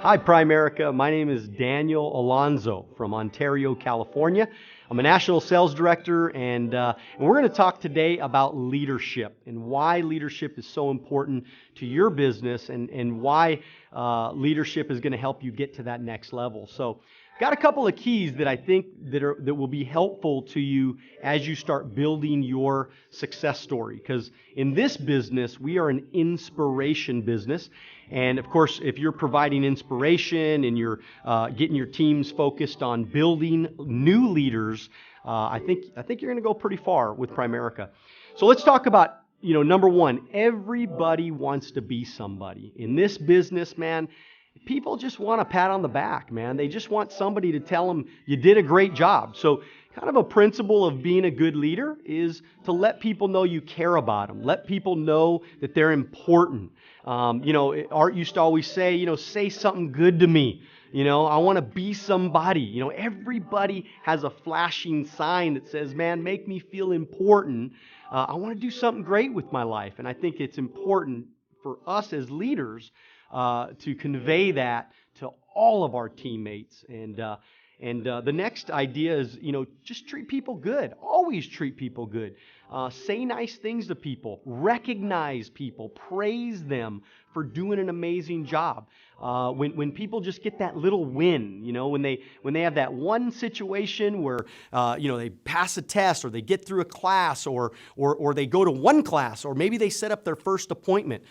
Hi, Primerica. My name is Daniel Alonzo from Ontario, California. I'm a national sales director, and we're going to talk today about leadership and why leadership is so important to your business and why leadership is going to help you get to that next level. So, got a couple of keys that I think that will be helpful to you as you start building your success story. Because in this business, we are an inspiration business. And of course, if you're providing inspiration and you're getting your teams focused on building new leaders, I think you're going to go pretty far with Primerica. So let's talk about, number one, everybody wants to be somebody. In this business, man, people just want a pat on the back, man. They just want somebody to tell them you did a great job. So kind of a principle of being a good leader is to let people know you care about them. Let people know that they're important. Art used to always say, say something good to me. I want to be somebody. Everybody has a flashing sign that says, man, make me feel important. I want to do something great with my life. And I think it's important for us as leaders to convey that to all of our teammates. And the next idea is, just treat people good. Always treat people good. Say nice things to people. Recognize people. Praise them for doing an amazing job. When people just get that little win, when they have that one situation where they pass a test or they get through a class or they go to one class or maybe they set up their first appointment,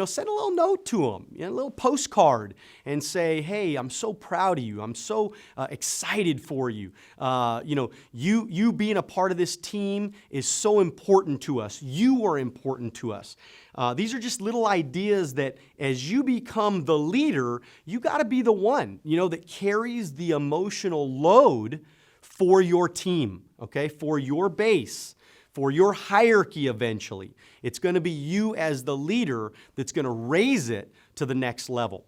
send a little note to them, a little postcard and say, hey, I'm so proud of you. I'm so excited for you. You being a part of this team is so important to us. You are important to us. These are just little ideas that as you become the leader, you got to be the one, that carries the emotional load for your team, okay, for your base, for your hierarchy eventually. It's going to be you as the leader that's going to raise it to the next level.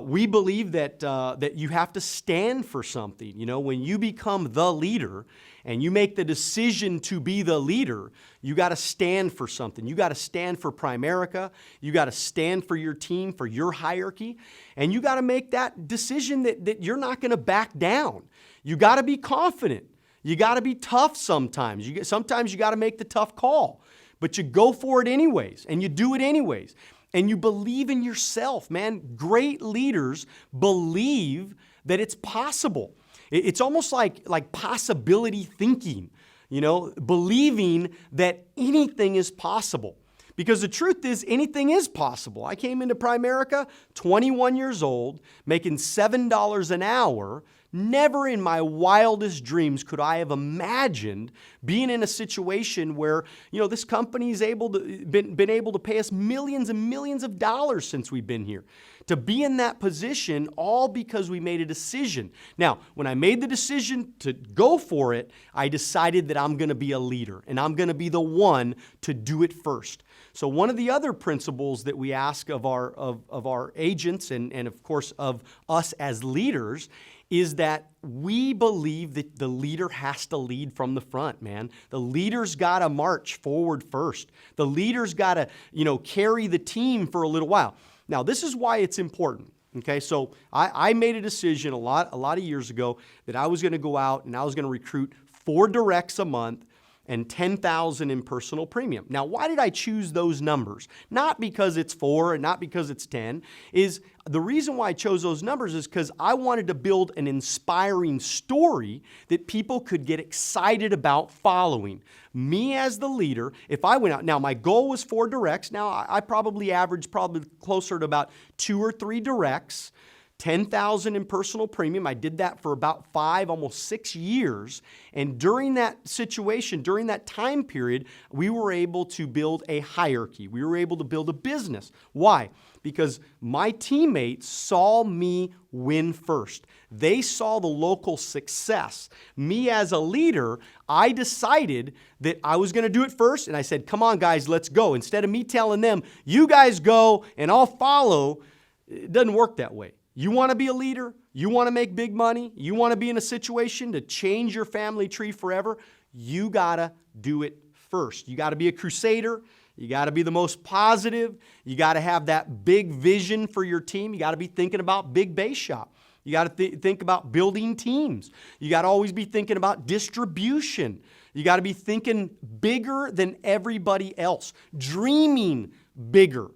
We believe that you have to stand for something. When you become the leader and you make the decision to be the leader, you got to stand for something. You got to stand for Primerica. You got to stand for your team, for your hierarchy. And you got to make that decision that you're not going to back down. You got to be confident. You got to be tough sometimes. Sometimes you got to make the tough call. But you go for it anyways, and you do it anyways. And you believe in yourself, man. Great leaders believe that it's possible. It's almost like possibility thinking, believing that anything is possible. Because the truth is, anything is possible. I came into Primerica, 21 years old, making $7 an hour. Never in my wildest dreams could I have imagined being in a situation where, this company's been able to pay us millions and millions of dollars since we've been here. To be in that position, all because we made a decision. Now, when I made the decision to go for it, I decided that I'm going to be a leader and I'm going to be the one to do it first. So one of the other principles that we ask of our agents and of course of us as leaders is that we believe that the leader has to lead from the front, man. The leader's got to march forward first. The leader's got to, carry the team for a little while. Now, this is why it's important. Okay, so I made a decision a lot of years ago that I was going to go out and I was going to recruit 4 directs a month and $10,000 in personal premium. Now, why did I choose those numbers? Not because it's 4 and not because it's 10. Is the reason why I chose those numbers is because I wanted to build an inspiring story that people could get excited about following. Me as the leader, if I went out, now my goal was 4 directs. Now I probably averaged closer to about 2 or 3 directs. $10,000 in personal premium. I did that for about 5, almost 6 years. And during that situation, during that time period, we were able to build a hierarchy. We were able to build a business. Why? Because my teammates saw me win first. They saw the local success. Me as a leader, I decided that I was going to do it first. And I said, come on, guys, let's go. Instead of me telling them, you guys go and I'll follow, it doesn't work that way. You want to be a leader? You want to make big money? You want to be in a situation to change your family tree forever? You got to do it first. You got to be a crusader. You got to be the most positive. You got to have that big vision for your team. You got to be thinking about big base shop. You got to think about building teams. You got to always be thinking about distribution. You got to be thinking bigger than everybody else, dreaming bigger.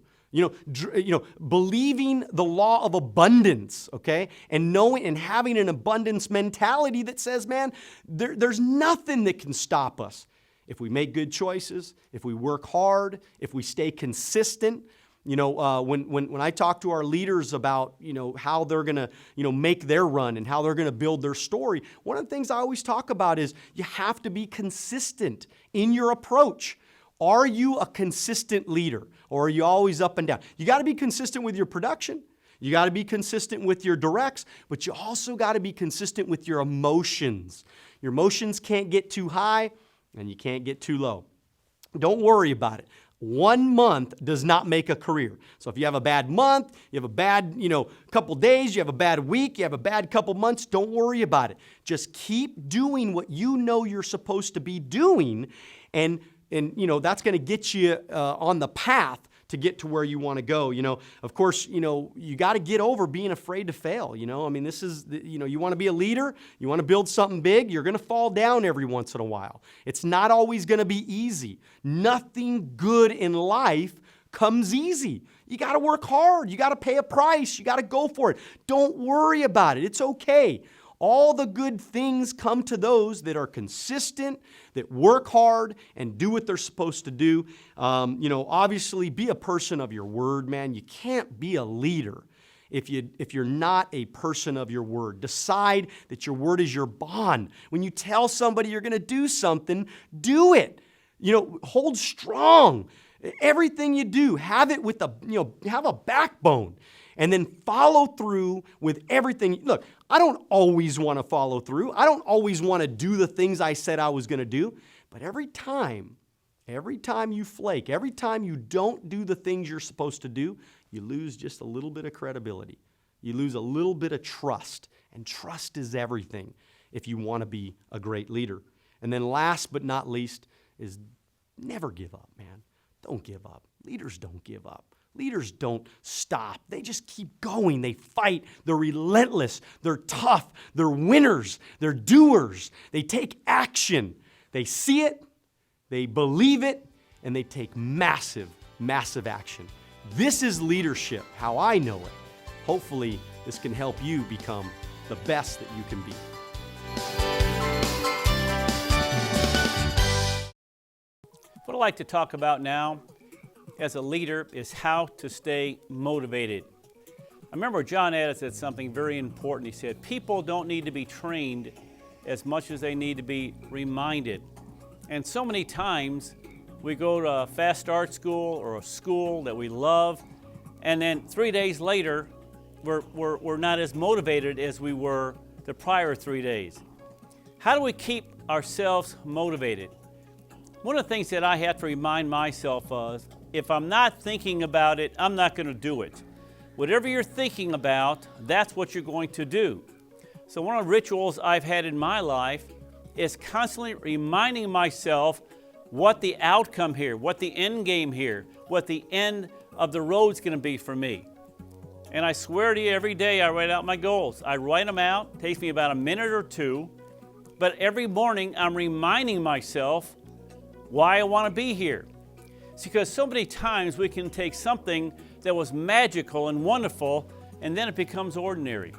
Believing the law of abundance, okay? And knowing and having an abundance mentality that says, man, there's nothing that can stop us. If we make good choices, if we work hard, if we stay consistent. When I talk to our leaders about, how they're going to, make their run and how they're going to build their story, one of the things I always talk about is you have to be consistent in your approach. Are you a consistent leader, or are you always up and down? You got to be consistent with your production. You got to be consistent with your directs, but you also got to be consistent with your emotions. Your emotions can't get too high and you can't get too low. Don't worry about it. 1 month does not make a career. So if you have a bad month, you have a bad, couple days, you have a bad week, you have a bad couple months, don't worry about it. Just keep doing what you know you're supposed to be doing, and that's going to get you on the path to get to where you want to go. Of course, you got to get over being afraid to fail. This is, you want to be a leader, you want to build something big, you're going to fall down every once in a while. It's not always going to be easy. Nothing good in life comes easy. You got to work hard. You got to pay a price. You got to go for it. Don't worry about it. It's okay. All the good things come to those that are consistent, that work hard and do what they're supposed to do. Obviously be a person of your word, man. You can't be a leader if you're not a person of your word. Decide that your word is your bond. When you tell somebody you're going to do something, do it. Hold strong. Everything you do, have it with have a backbone. And then follow through with everything. Look, I don't always want to follow through. I don't always want to do the things I said I was going to do. But every time you flake, every time you don't do the things you're supposed to do, you lose just a little bit of credibility. You lose a little bit of trust. And trust is everything if you want to be a great leader. And then last but not least is never give up, man. Don't give up. Leaders don't give up. Leaders don't stop. They just keep going. They fight. They're relentless. They're tough. They're winners. They're doers. They take action. They see it, they believe it, and they take massive, massive action. This is leadership, how I know it. Hopefully, this can help you become the best that you can be. What I'd like to talk about now as a leader is how to stay motivated. I remember John Adams said something very important. He said, people don't need to be trained as much as they need to be reminded. And so many times we go to a fast start school or a school that we love, and then 3 days later, we're not as motivated as we were the prior 3 days. How do we keep ourselves motivated? One of the things that I have to remind myself of, if I'm not thinking about it, I'm not going to do it. Whatever you're thinking about, that's what you're going to do. So one of the rituals I've had in my life is constantly reminding myself what the outcome here, what the end game here, what the end of the road's going to be for me. And I swear to you, every day I write out my goals. I write them out. It takes me about a minute or two. But every morning I'm reminding myself why I want to be here. It's because so many times we can take something that was magical and wonderful, and then it becomes ordinary.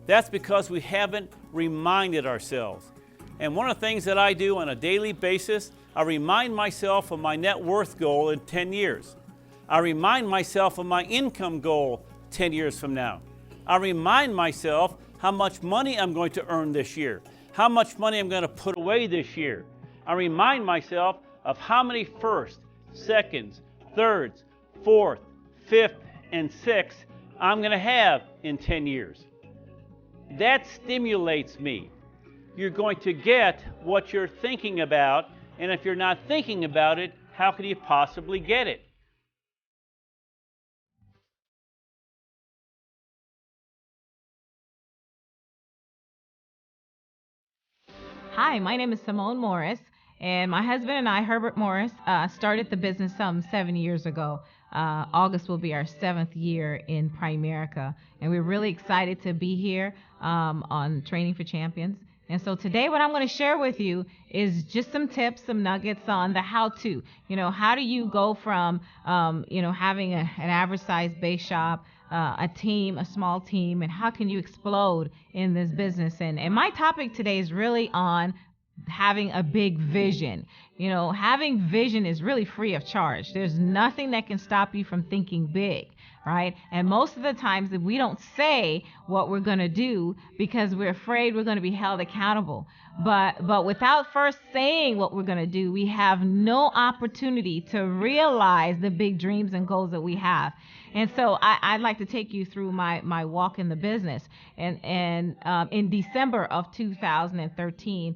That's because we haven't reminded ourselves. And one of the things that I do on a daily basis, I remind myself of my net worth goal in 10 years. I remind myself of my income goal 10 years from now. I remind myself how much money I'm going to earn this year, how much money I'm going to put away this year. I remind myself of how many firsts, seconds, thirds, fourth, fifth, and sixth I'm going to have in 10 years. That stimulates me. You're going to get what you're thinking about, and if you're not thinking about it, how could you possibly get it? Hi, my name is Simone Morris, And my husband and I, Herbert Morris, started the business some 7 years ago. August will be our 7th year in Primerica, and we're really excited to be here on Training for Champions. And so today what I'm going to share with you is just some tips, some nuggets on the how-to. How do you go from, having an average size base shop, a small team, and how can you explode in this business? And my topic today is really on having a big vision. Having vision is really free of charge. There's nothing that can stop you from thinking big, right? And most of the times that we don't say what we're going to do because we're afraid we're going to be held accountable. But without first saying what we're going to do, we have no opportunity to realize the big dreams and goals that we have. And so I'd like to take you through my walk in the business. And in December of 2013,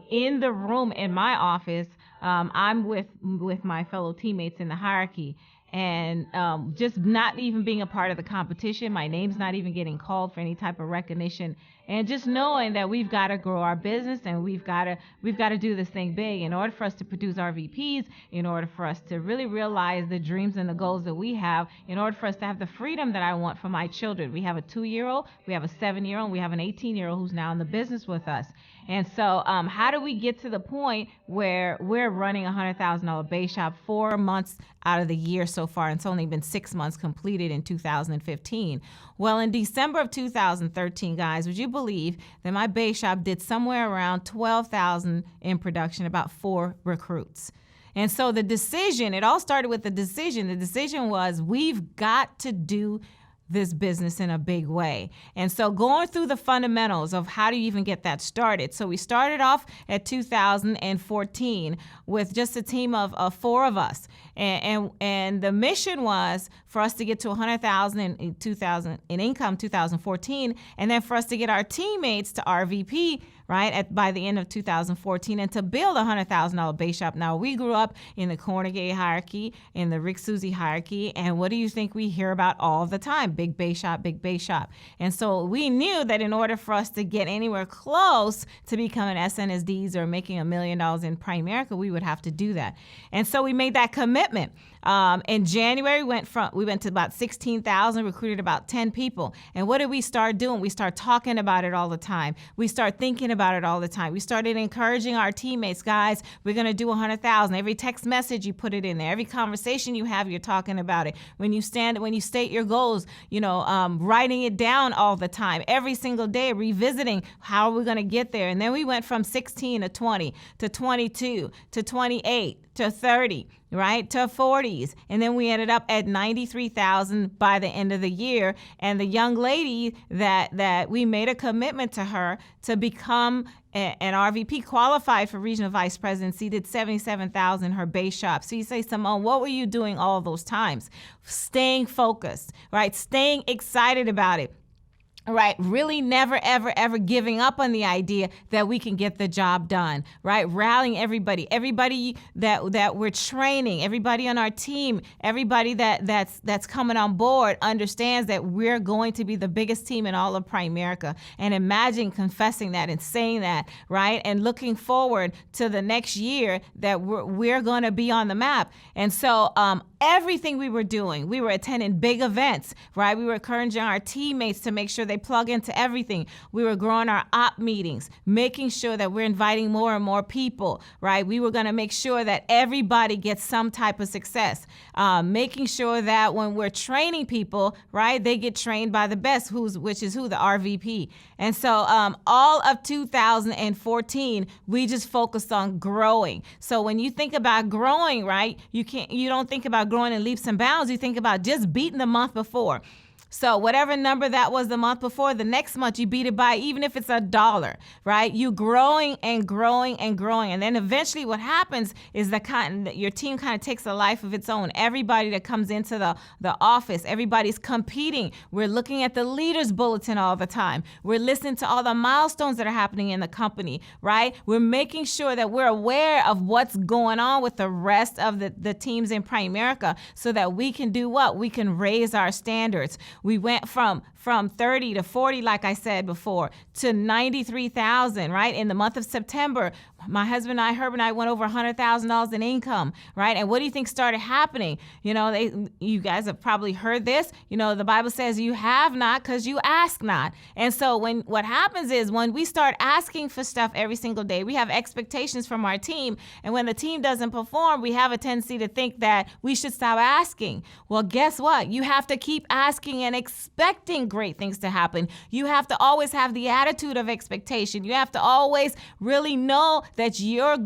in the room in my office, I'm with my fellow teammates in the hierarchy. And just not even being a part of the competition, my name's not even getting called for any type of recognition, and just knowing that we've got to grow our business and we've got to do this thing big in order for us to produce our VPs, in order for us to really realize the dreams and the goals that we have, in order for us to have the freedom that I want for my children. We have a 2-year-old, we have a 7-year-old, we have an 18-year-old who's now in the business with us. And so how do we get to the point where we're running a $100,000 base shop 4 months out of the year so far? And it's only been 6 months completed in 2015. Well, in December of 2013, guys, would you believe that my base shop did somewhere around $12,000 in production, about 4 recruits? And so the decision, it all started with the decision. The decision was we've got to do this business in a big way. And so going through the fundamentals of how do you even get that started. So we started off at 2014 with just a team of 4 of us. And the mission was for us to get to 100,000 in income 2014, and then for us to get our teammates to RVP, right, by the end of 2014, and to build a $100,000 base shop. Now, we grew up in the Cornegay hierarchy, in the Rick Susie hierarchy, and what do you think we hear about all the time? Big base shop, big base shop. And so we knew that in order for us to get anywhere close to becoming SNSD or making $1 million in Primerica, we would have to do that. And so we made that commitment. In January, we went to about 16,000, recruited about 10 people. And what did we start doing? We start talking about it all the time. We start thinking about it all the time. We started encouraging our teammates, guys, we're going to do 100,000. Every text message, you put it in there. Every conversation you have, you're talking about it. When you state your goals, writing it down all the time, every single day, revisiting how we're going to get there. And then we went from 16 to 20 to 22 to 28 to 30, right, to 40s. And then we ended up at 93,000 by the end of the year. And the young lady that we made a commitment to her to become an RVP, qualified for regional vice presidency, did 77,000 her base shop. So you say, Simone, what were you doing all those times? Staying focused, right? Staying excited about it. Right, really never, ever, ever giving up on the idea that we can get the job done, right? Rallying everybody that we're training, everybody on our team, everybody that's coming on board understands that we're going to be the biggest team in all of Primerica. And imagine confessing that and saying that, right? And looking forward to the next year that we're going to be on the map. And so everything we were doing, we were attending big events, right? We were encouraging our teammates to make sure they plug into everything. We were growing our op meetings, making sure that we're inviting more and more people, right? We were going to make sure that everybody gets some type of success, making sure that when we're training people, right, they get trained by the best, which is the RVP. And so all of 2014, we just focused on growing. So when you think about growing, right, you don't think about growing in leaps and bounds. You think about just beating the month before. So whatever number that was the month before, the next month you beat it by, even if it's $1, right? You growing and growing and growing. And then eventually what happens is your team kind of takes a life of its own. Everybody that comes into the office, everybody's competing. We're looking at the leaders bulletin all the time. We're listening to all the milestones that are happening in the company, right? We're making sure that we're aware of what's going on with the rest of the teams in Primerica so that we can do what? We can raise our standards. We went from from 30 to 40, like I said before, to 93,000, right? In the month of September, my husband and I, Herb and I, went over $100,000 in income, right? And what do you think started happening? You guys have probably heard this. The Bible says you have not because you ask not. And so what happens is when we start asking for stuff every single day, we have expectations from our team. And when the team doesn't perform, we have a tendency to think that we should stop asking. Well, guess what? You have to keep asking and expecting great things to happen. You have to always have the attitude of expectation. You have to always really know that your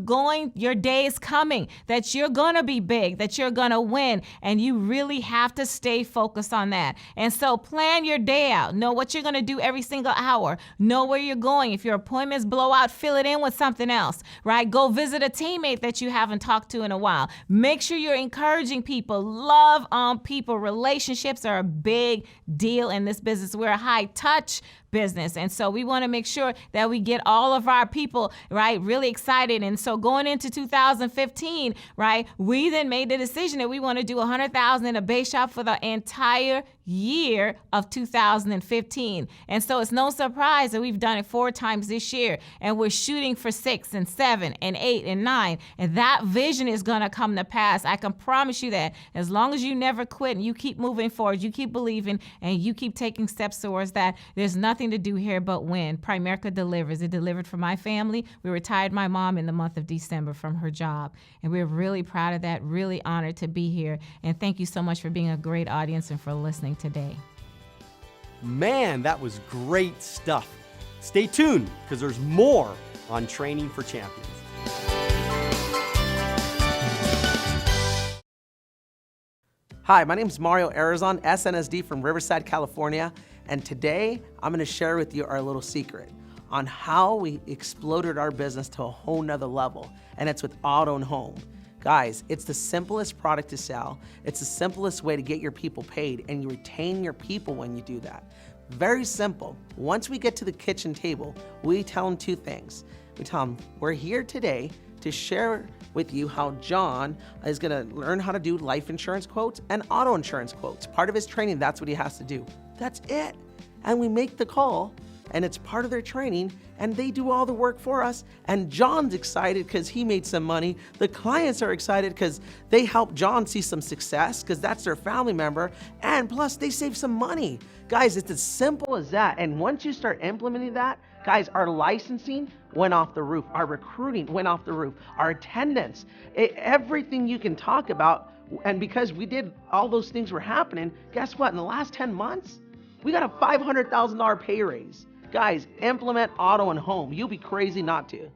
day is coming, that you're going to be big, that you're going to win. And you really have to stay focused on that. And so plan your day out. Know what you're going to do every single hour. Know where you're going. If your appointments blow out, fill it in with something else, right? Go visit a teammate that you haven't talked to in a while. Make sure you're encouraging people. Love on people. Relationships are a big deal in this business. We're a high touch business. And so we want to make sure that we get all of our people, right, really excited. And so going into 2015, right, we then made the decision that we want to do 100,000 in a base shop for the entire year of 2015. And so it's no surprise that we've done it 4 times this year, and we're shooting for 6 and 7 and 8 and 9. And that vision is going to come to pass. I can promise you that as long as you never quit and you keep moving forward, you keep believing, and you keep taking steps towards that, there's nothing to do here but win. Primerica delivers. It delivered for my family. We retired my mom in the month of December from her job, and we're really proud of that, really honored to be here. And thank you so much for being a great audience and for listening today. Man, that was great stuff. Stay tuned because there's more on Training for Champions. Hi, my name is Mario Arizon, SNSD from Riverside, California, and today I'm going to share with you our little secret on how we exploded our business to a whole nother level, and it's with Auto and Home. Guys, it's the simplest product to sell. It's the simplest way to get your people paid, and you retain your people when you do that. Very simple. Once we get to the kitchen table, we tell them 2 things. We tell them, we're here today to share with you how John is gonna learn how to do life insurance quotes and auto insurance quotes. Part of his training, that's what he has to do. That's it. And we make the call, and it's part of their training, and they do all the work for us. And John's excited because he made some money. The clients are excited because they help John see some success because that's their family member. And plus, they save some money. Guys, it's as simple as that. And once you start implementing that, guys, our licensing went off the roof. Our recruiting went off the roof. Our attendance, everything you can talk about. And because we did all those things were happening, guess what? In the last 10 months, we got a $500,000 pay raise. Guys, implement Auto and Home. You'll be crazy not to.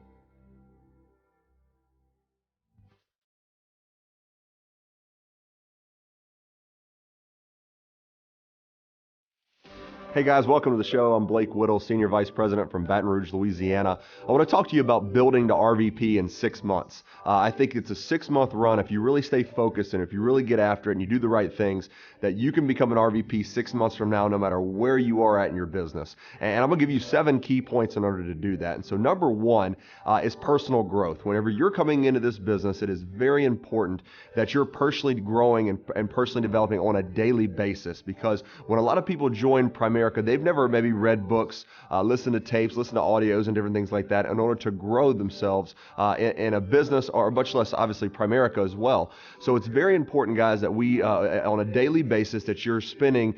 Hey guys, welcome to the show. I'm Blake Whittle, Senior Vice President from Baton Rouge, Louisiana. I want to talk to you about building to RVP in 6 months. I think it's a 6-month run. If you really stay focused and if you really get after it and you do the right things, that you can become an RVP 6 months from now, no matter where you are at in your business. And I'm going to give you 7 key points in order to do that. And so number 1 is personal growth. Whenever you're coming into this business, it is very important that you're personally growing and personally developing on a daily basis, because when a lot of people join Primerica, they've never maybe read books, listened to tapes, listened to audios and different things like that in order to grow themselves in a business, or much less obviously Primerica as well. So it's very important, guys, that we on a daily basis that you're spending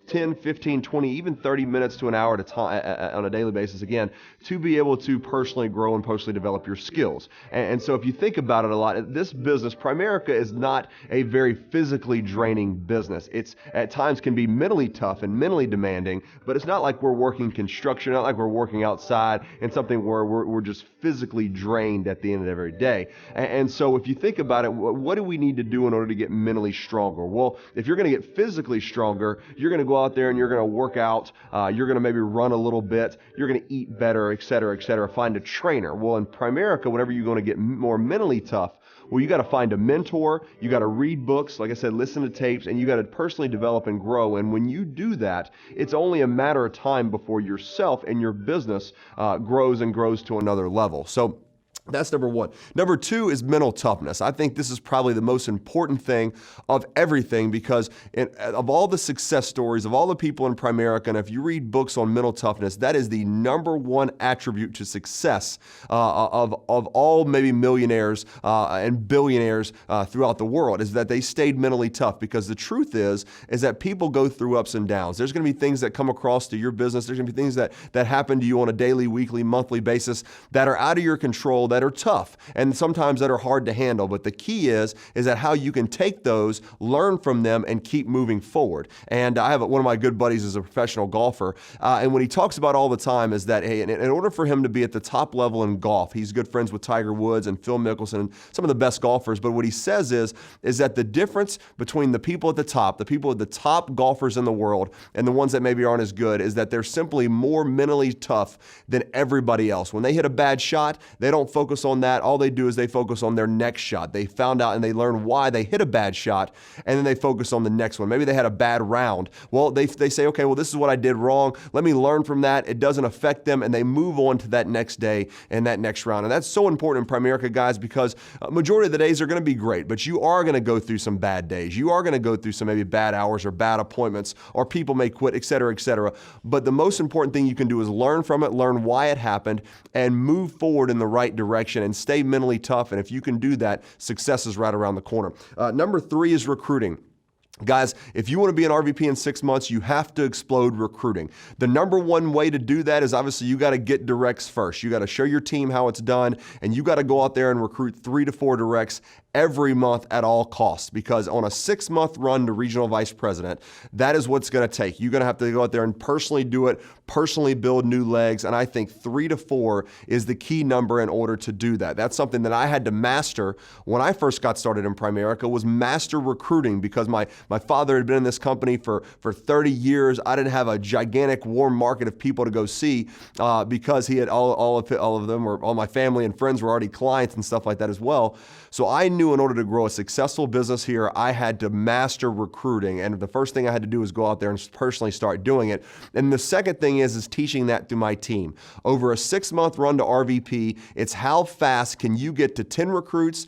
10, 15, 20, even 30 minutes to an hour at a time on a daily basis, again, to be able to personally grow and personally develop your skills. And so if you think about it a lot, this business, Primerica, is not a very physically draining business. It's at times can be mentally tough and mentally demanding, but it's not like we're working construction, not like we're working outside in something where we're just physically drained at the end of every day. And so if you think about it, what do we need to do in order to get mentally stronger? Well, if you're going to get physically stronger, you're going to go out there and you're going to work out, you're going to maybe run a little bit, you're going to eat better, et cetera, find a trainer. Well, in Primerica, whenever you're going to get more mentally tough, well, you got to find a mentor, you got to read books, like I said, listen to tapes, and you got to personally develop and grow. And when you do that, it's only a matter of time before yourself and your business grows and grows to another level. So That's number one. Number two is mental toughness. I think this is probably the most important thing of everything because of all the success stories of all the people in Primerica, and if you read books on mental toughness, that is the number one attribute to success of all maybe millionaires and billionaires throughout the world is that they stayed mentally tough, because the truth is that people go through ups and downs. There's going to be things that come across to your business. There's going to be things that happen to you on a daily, weekly, monthly basis that are out of your control, that are tough, and sometimes that are hard to handle. But the key is that how you can take those, learn from them, and keep moving forward. And I have one of my good buddies is a professional golfer, and what he talks about all the time is that, hey, in order for him to be at the top level in golf, he's good friends with Tiger Woods and Phil Mickelson and some of the best golfers. But what he says is that the difference between the people at the top golfers in the world, and the ones that maybe aren't as good, is that they're simply more mentally tough than everybody else. When they hit a bad shot, they don't focus on that. All they do is they focus on their next shot. They found out and they learn why they hit a bad shot, and then they focus on the next one. Maybe they had a bad round. Well, they say, okay, well, this is what I did wrong. Let me learn from that. It doesn't affect them, and they move on to that next day and that next round. And that's so important in Primerica, guys, because majority of the days are going to be great, but you are going to go through some bad days. You are going to go through some maybe bad hours or bad appointments, or people may quit, et cetera, et cetera. But the most important thing you can do is learn from it, learn why it happened, and move forward in the right direction and stay mentally tough. And if you can do that, success is right around the corner. Number three is recruiting. Guys, if you want to be an RVP in 6 months, you have to explode recruiting. The number one way to do that is obviously you got to get directs first. You got to show your team how it's done, and you got to go out there and recruit 3 to 4 directs every month at all costs, because on a 6-month run to regional vice president, that is what's going to take. You're going to have to go out there and personally do it, personally build new legs, and I think 3 to 4 is the key number in order to do that. That's something that I had to master when I first got started in Primerica, was master recruiting, because my father had been in this company for 30 years. I didn't have a gigantic warm market of people to go see because he had all of them, or all my family and friends were already clients and stuff like that as well. So I knew in order to grow a successful business here, I had to master recruiting. And the first thing I had to do was go out there and personally start doing it. And the second thing is teaching that to my team. Over a 6-month run to RVP, it's how fast can you get to 10 recruits,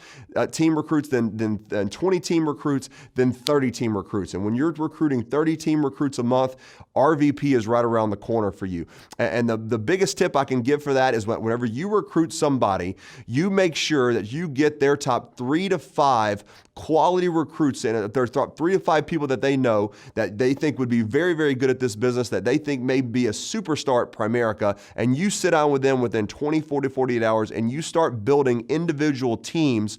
team recruits, then 20 team recruits, then 30 team recruits. And when you're recruiting 30 team recruits a month, RVP is right around the corner for you. And the biggest tip I can give for that is whenever you recruit somebody, you make sure that you get their top 3 to 5 quality recruits in it. There's 3 to 5 people that they know that they think would be very, very good at this business, that they think may be a superstar at Primerica, and you sit down with them within 24 to 48 hours and you start building individual teams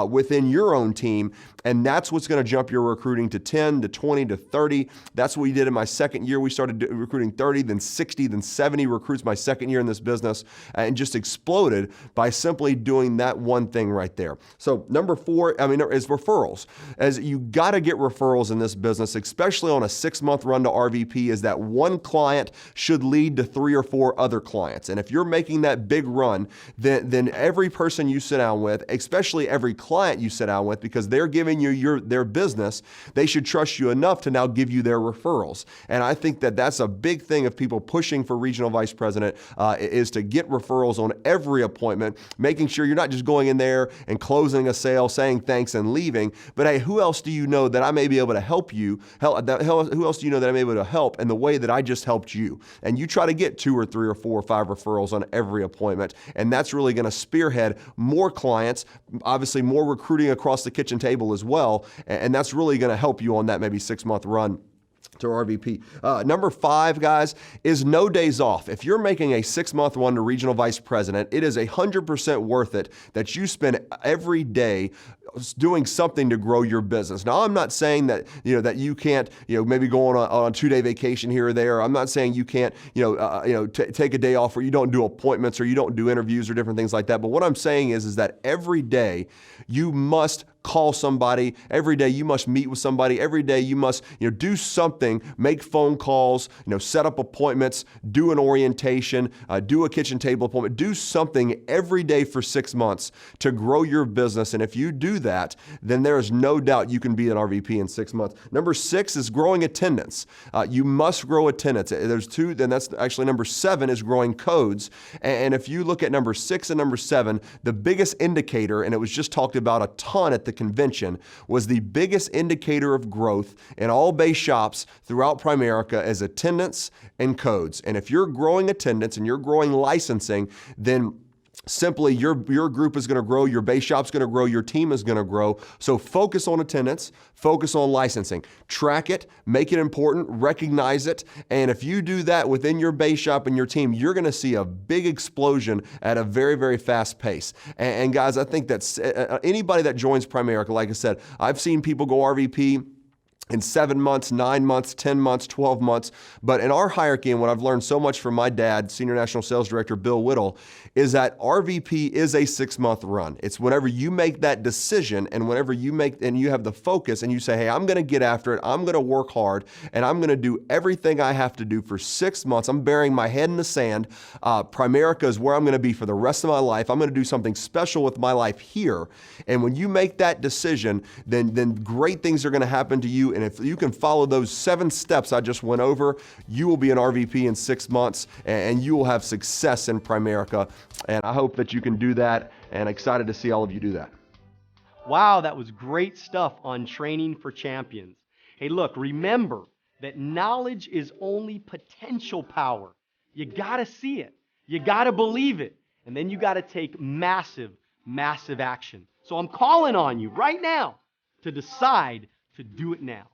within your own team, and that's what's going to jump your recruiting to 10 to 20 to 30. That's what we did in my second year. We started recruiting 30, then 60, then 70 recruits my second year in this business, and just exploded by simply doing that one thing right there. So number 4, is referrals. As you got to get referrals in this business, especially on a 6-month run to RVP, is that one client should lead to 3 or 4 other clients. And if you're making that big run, then every person you sit down with, especially every client you sit down with, because they're giving you their business, they should trust you enough to now give you their referrals. And I think that that's a big thing of people pushing for regional vice president, is to get referrals on every appointment, making sure you're not just going in there and closing a sale, saying thanks and leaving, but hey, who else do you know that I may be able to help you? Who else do you know that I'm able to help in the way that I just helped you? And you try to get 2 or 3 or 4 or 5 referrals on every appointment, and that's really going to spearhead more clients, obviously more recruiting across the kitchen table as well, and that's really going to help you on that maybe 6-month run to RVP. Number 5, guys, is no days off. If you're making a 6-month run to regional vice president, it is 100% worth it that you spend every day doing something to grow your business. Now, I'm not saying that that you can't maybe go on a 2-day vacation here or there. I'm not saying you can't take a day off where you don't do appointments or you don't do interviews or different things like that. But what I'm saying is that every day you must call somebody. Every day you must meet with somebody. Every day you must do something something, make phone calls, set up appointments, do an orientation, do a kitchen table appointment, do something every day for 6 months to grow your business. And if you do that, then there is no doubt you can be an RVP in 6 months. Number 6 is growing attendance. You must grow attendance. There's two, then that's actually number 7 is growing codes. And if you look at number 6 and number 7, the biggest indicator, and it was just talked about a ton at the convention, was the biggest indicator of growth in all base shops throughout Primerica is attendance and codes. And if you're growing attendance and you're growing licensing, then simply your group is going to grow, your base shop's going to grow, your team is going to grow. So focus on attendance, focus on licensing. Track it, make it important, recognize it, and if you do that within your base shop and your team, you're going to see a big explosion at a very, very fast pace. And guys, I think that's anybody that joins Primerica, like I said, I've seen people go RVP in 7 months, 9 months, 10 months, 12 months. But in our hierarchy, and what I've learned so much from my dad, Senior National Sales Director Bill Whittle, is that RVP is a 6-month run. It's whenever you make that decision and whenever you make and you have the focus and you say, hey, I'm going to get after it, I'm going to work hard, and I'm going to do everything I have to do for 6 months. I'm burying my head in the sand. Primerica is where I'm going to be for the rest of my life. I'm going to do something special with my life here. And when you make that decision, then great things are going to happen to you. And if you can follow those 7 steps I just went over, you will be an RVP in 6 months and you will have success in Primerica. And I hope that you can do that, and excited to see all of you do that. Wow, that was great stuff on training for champions. Hey, look, remember that knowledge is only potential power. You got to see it. You got to believe it. And then you got to take massive, massive action. So I'm calling on you right now to decide to do it now.